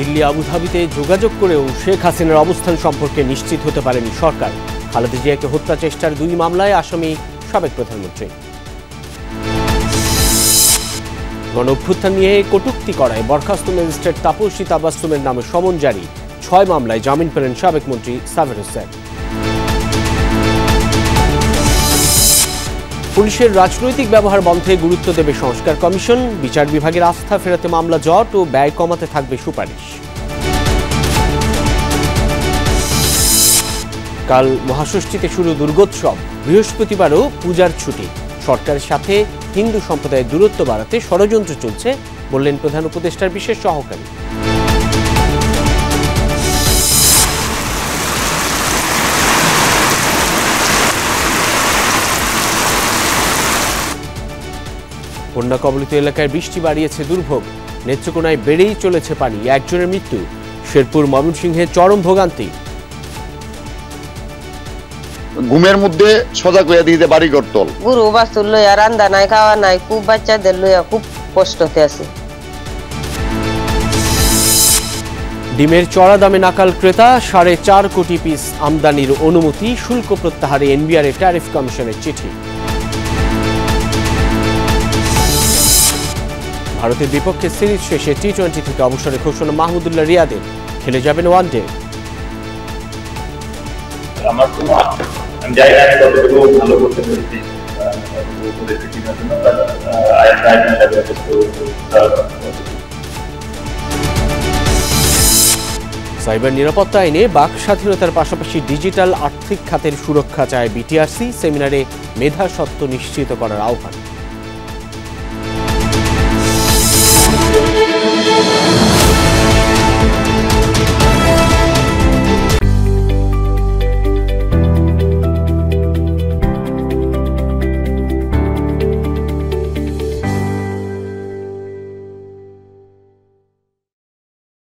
দিল্লি আবুধাবিতে যোগাযোগ করেও শেখ হাসিনার অবস্থান সম্পর্কে নিশ্চিত হতে পারেনি সরকার। খালেদা জিয়াকে হত্যা চেষ্টার 2 মামলায় আসামি সাবেক প্রধানমন্ত্রী। গণঅভ্যুত্থান নিয়ে কটূক্তি করায় বরখাস্ত ম্যাজিস্ট্রেট তাপসী তাবাসসুমের নামে সমন জারি। 6 মামলায় জামিন পেলেন সাবেক মন্ত্রী সাবের হোসেন। পুলিশের রাজনৈতিক ব্যবহার বন্ধে গুরুত্ব দেবে সংস্কার কমিশন। বিচার বিভাগের আস্থা ফেরাতে মামলা জট ও ব্যয় কমাতে থাকবে সুপারিশ। কাল মহাষষ্ঠীতে শুরু দুর্গোৎসব। বৃহস্পতিবারও পূজার ছুটি। সরকারের সাথে হিন্দু সম্প্রদায়ের দূরত্ব বাড়াতে ষড়যন্ত্র চলছে বললেন প্রধান উপদেষ্টার বিশেষ সহকারী। বন্যা কবলিত এলাকায় বৃষ্টি বাড়িয়েছে দুর্ভোগ। নেত্রকোনায় বেড়েই চলেছে পানি, একজনের মৃত্যু। শেরপুর ময়মনসিংহে চরম ভোগান্তি। ঘুমের মধ্যে সজাগ হয়ে দিতে বাড়ি করতল গুরু বাস্তুর লইয়া রান্দা নাই খাওয়া নাই, খুব বাচ্চাদের লইয়া খুব কষ্টতে আছে। ডিমের চড়া দামে নাকাল ক্রেতা। 4.5 কোটি পিস আমদানির অনুমতি। শুল্ক প্রত্যাহারে এনবিআর ট্যারিফ কমিশনের চিঠি। ভারতের বিপক্ষে সিরিজ শেষে টি-20 থেকে অবসরে ঘোষণা মাহমুদুল্লাহ রিয়াদের। খেলে যাবেন ওয়ানডে। সাইবার নিরাপত্তা আইনে বাক স্বাধীনতার পাশাপাশি ডিজিটাল আর্থিক খাতের সুরক্ষা চায় বিটিআরসি। সেমিনারে মেধাস্বত্ব নিশ্চিত করার আহ্বান।